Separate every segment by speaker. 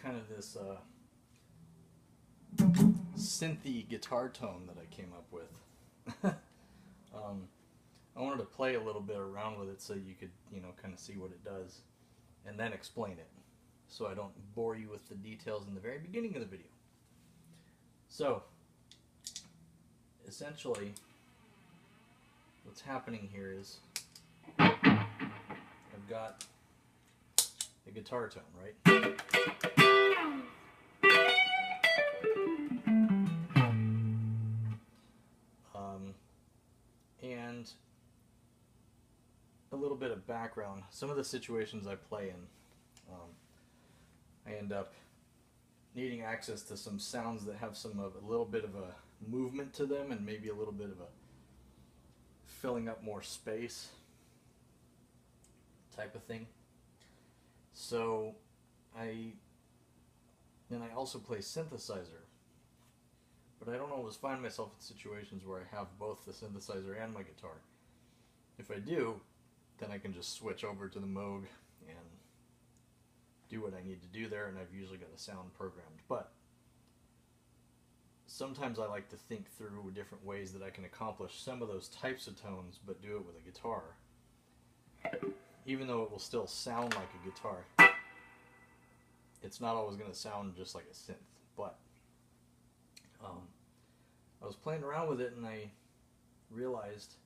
Speaker 1: kind of this synthy guitar tone that I came up with. I wanted to play a little bit around with it so you could, kind of see what it does, and then explain it, so I don't bore you with the details in the very beginning of the video. So, essentially, what's happening here is I've got a guitar tone, right? And a little bit of background. Some of the situations I play in, I end up needing access to some sounds that have a little bit of a movement to them, and maybe a little bit of a filling up more space type of thing. So I also play synthesizer, but I don't always find myself in situations where I have both the synthesizer and my guitar. If I do, then I can just switch over to the Moog and do what I need to do there, and I've usually got a sound programmed. But sometimes I like to think through different ways that I can accomplish some of those types of tones, but do it with a guitar. Even though it will still sound like a guitar, it's not always going to sound just like a synth. But I was playing around with it, and I realized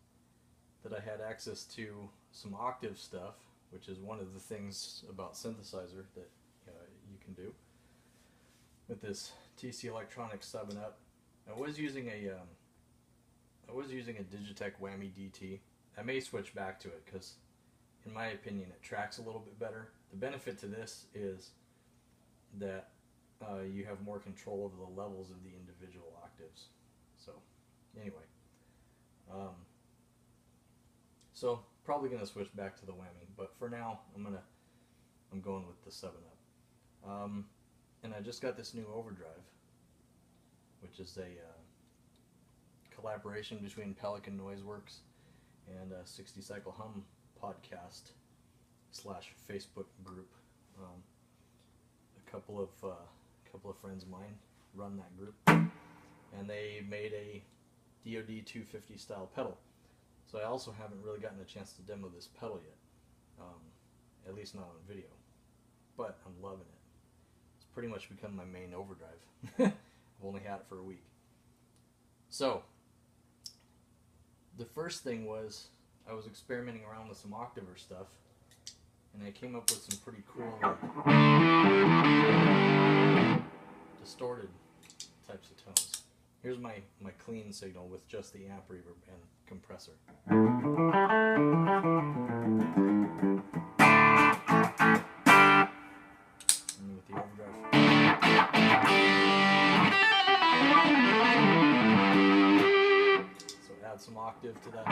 Speaker 1: that I had access to some octave stuff, which is one of the things about synthesizer that you can do with this TC Electronics 7-Up. I was using a Digitech Whammy DT. I may switch back to it because, in my opinion, it tracks a little bit better. The benefit to this is that you have more control over the levels of the individual octaves. So, anyway, so probably gonna switch back to the Whammy, but for now I'm going with the 7-Up. And I just got this new overdrive, which is a collaboration between Pelican Noiseworks and 60 Cycle Hum podcast / Facebook group. A couple of friends of mine run that group, and they made a DoD 250 style pedal. So I also haven't really gotten a chance to demo this pedal yet, at least not on video, but I'm loving it. It's pretty much become my main overdrive. I've only had it for a week. So the first thing was I was experimenting around with some octaver stuff, and I came up with some pretty cool distorted types of tones. Here's my clean signal with just the amp reverb and compressor. And with the overdrive. So add some octave to that.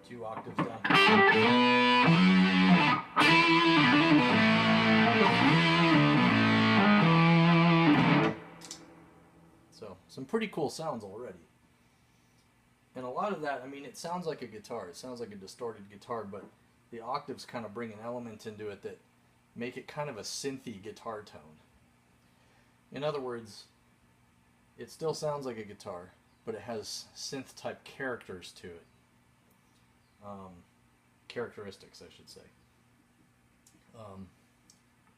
Speaker 1: 2 octaves down. So, some pretty cool sounds already. And a lot of that, I mean, it sounds like a guitar. It sounds like a distorted guitar, but the octaves kind of bring an element into it that make it kind of a synthy guitar tone. In other words, it still sounds like a guitar, but it has synth-type characters to it. Characteristics, I should say.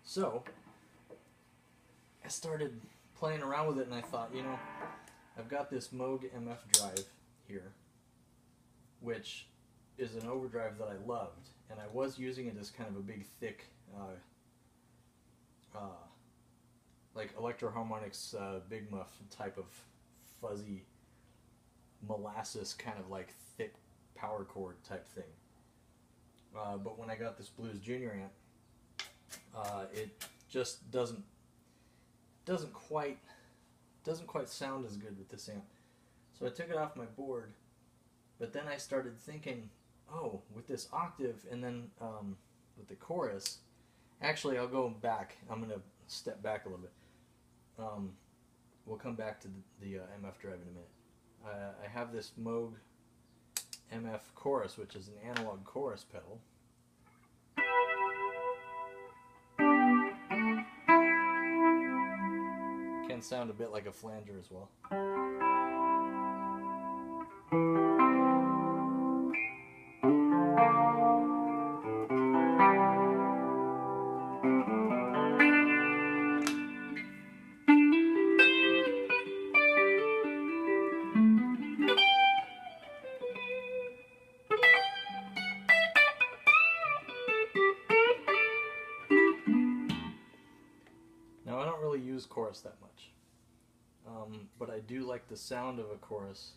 Speaker 1: So, I started playing around with it, and I thought, I've got this Moog MF drive here, which is an overdrive that I loved, and I was using it as kind of a big, thick, like Electro-Harmonix Big Muff type of fuzzy molasses kind of like thick power chord type thing. But when I got this Blues Junior amp, it just doesn't quite sound as good with this amp. So I took it off my board, but then I started thinking, oh, with this octave and then with the chorus, actually I'll go back. I'm going to step back a little bit. We'll come back to the MF drive in a minute. I have this Moog MF chorus, which is an analog chorus pedal, can sound a bit like a flanger as well. Now I don't really use chorus that much, but I do like the sound of a chorus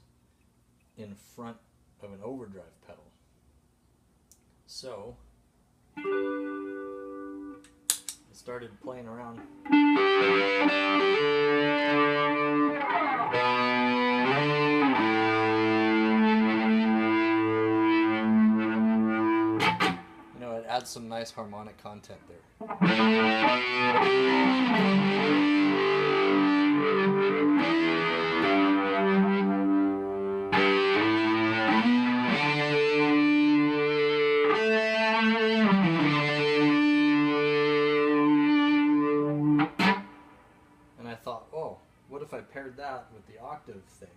Speaker 1: in front of an overdrive pedal. So I started playing around. You know, it adds some nice harmonic content there. And I thought, oh, what if I paired that with the octave thing?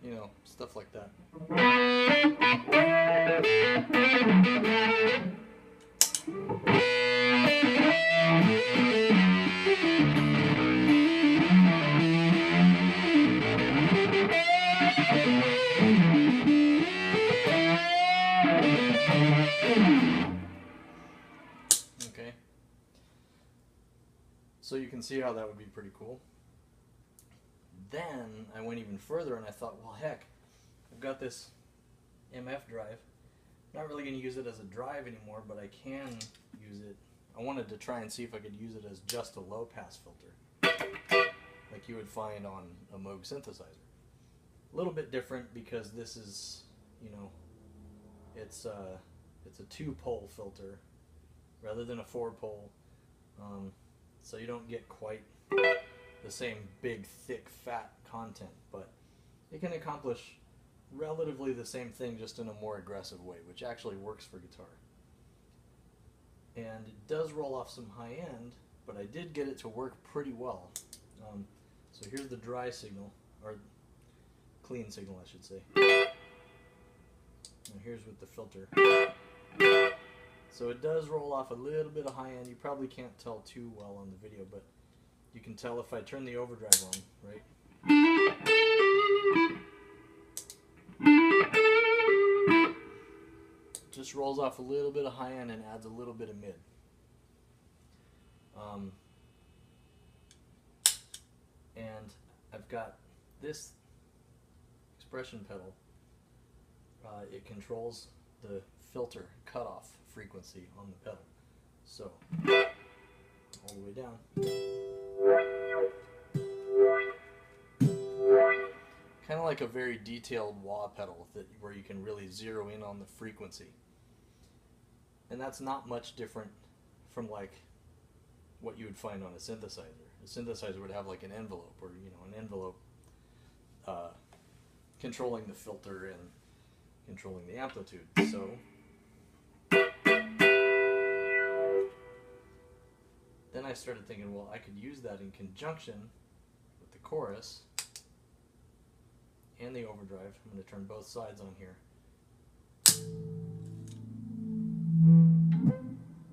Speaker 1: You know, stuff like that. Okay. So you can see how that would be pretty cool. Then I went even further and I thought, well, heck, I've got this MF drive. I'm not really going to use it as a drive anymore, but I can use it. I wanted to try and see if I could use it as just a low-pass filter, like you would find on a Moog synthesizer. A little bit different because this is, you know, it's a 2-pole filter rather than a 4-pole, so you don't get quite the same big, thick, fat content, but it can accomplish relatively the same thing, just in a more aggressive way, which actually works for guitar. And it does roll off some high end, but I did get it to work pretty well. So here's the dry signal, or clean signal I should say. And here's with the filter. So it does roll off a little bit of high end. You probably can't tell too well on the video, but you can tell if I turn the overdrive on, right? Just rolls off a little bit of high end and adds a little bit of mid. And I've got this expression pedal. It controls the filter cutoff frequency on the pedal. So, all the way down. Kind of like a very detailed wah pedal where you can really zero in on the frequency. And that's not much different from like what you would find on a synthesizer. A synthesizer would have like an envelope, or you know, an envelope controlling the filter and controlling the amplitude. So then I started thinking, well, I could use that in conjunction with the chorus and the overdrive. I'm going to turn both sides on here.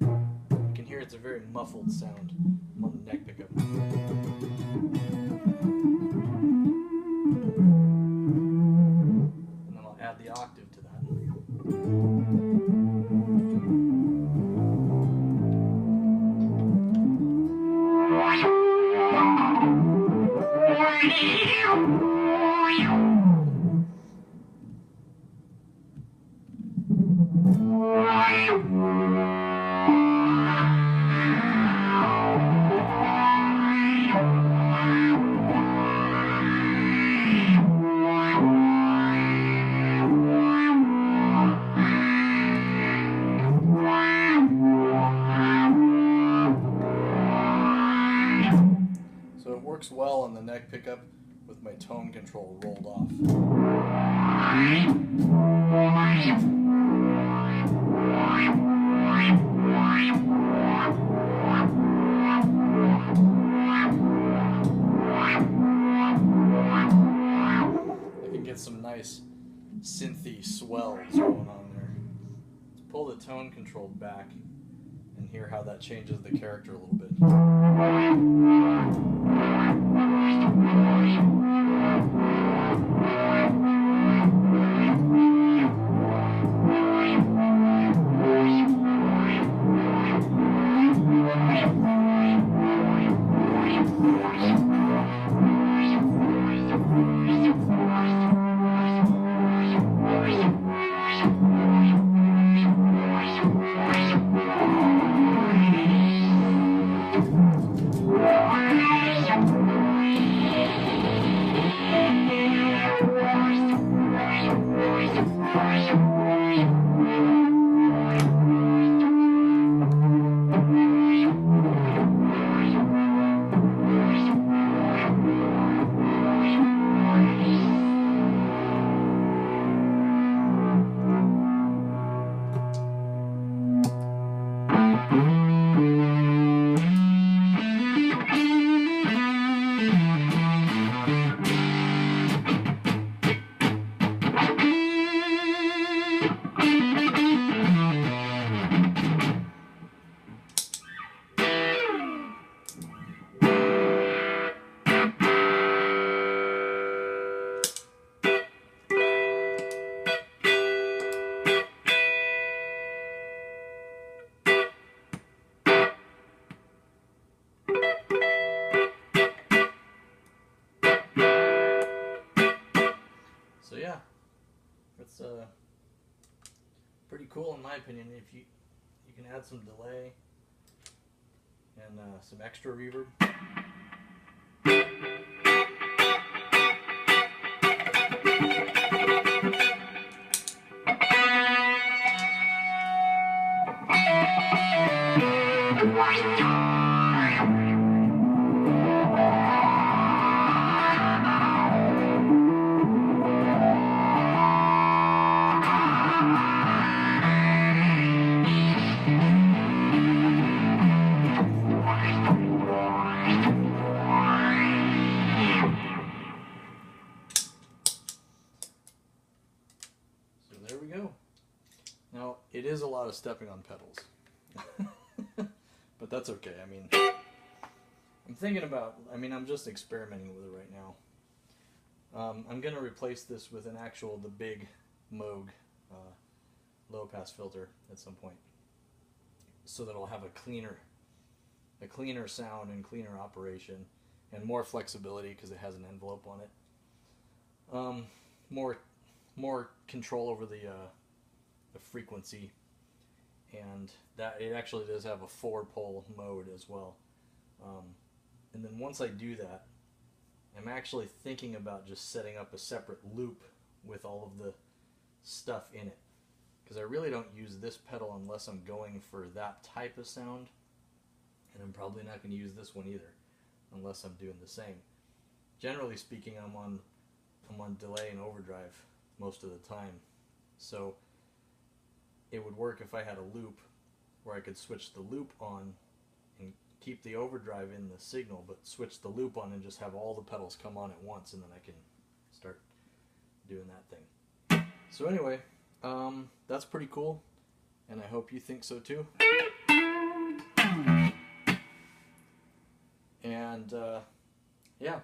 Speaker 1: You can hear it's a very muffled sound. I'm on the neck pickup. And then I'll add the octave to that. works well on the neck pickup with my tone control rolled off. I can get some nice synthy swells going on there. Let's pull the tone control back and hear how that changes the character a little bit. So yeah, it's pretty cool in my opinion. If you can add some delay and some extra reverb. Now, it is a lot of stepping on pedals, but that's okay. I mean, I'm thinking about, I'm just experimenting with it right now. I'm going to replace this with the big Moog low pass filter at some point, so that I'll have a cleaner sound and cleaner operation and more flexibility because it has an envelope on it. More control over the frequency, and that it actually does have a 4-pole mode as well. And then once I do that, I'm actually thinking about just setting up a separate loop with all of the stuff in it, because I really don't use this pedal unless I'm going for that type of sound, and I'm probably not going to use this one either unless I'm doing the same. Generally speaking, I'm on delay and overdrive most of the time, so it would work if I had a loop where I could switch the loop on and keep the overdrive in the signal, but switch the loop on and just have all the pedals come on at once, and then I can start doing that thing. So anyway, that's pretty cool, and I hope you think so too. And yeah.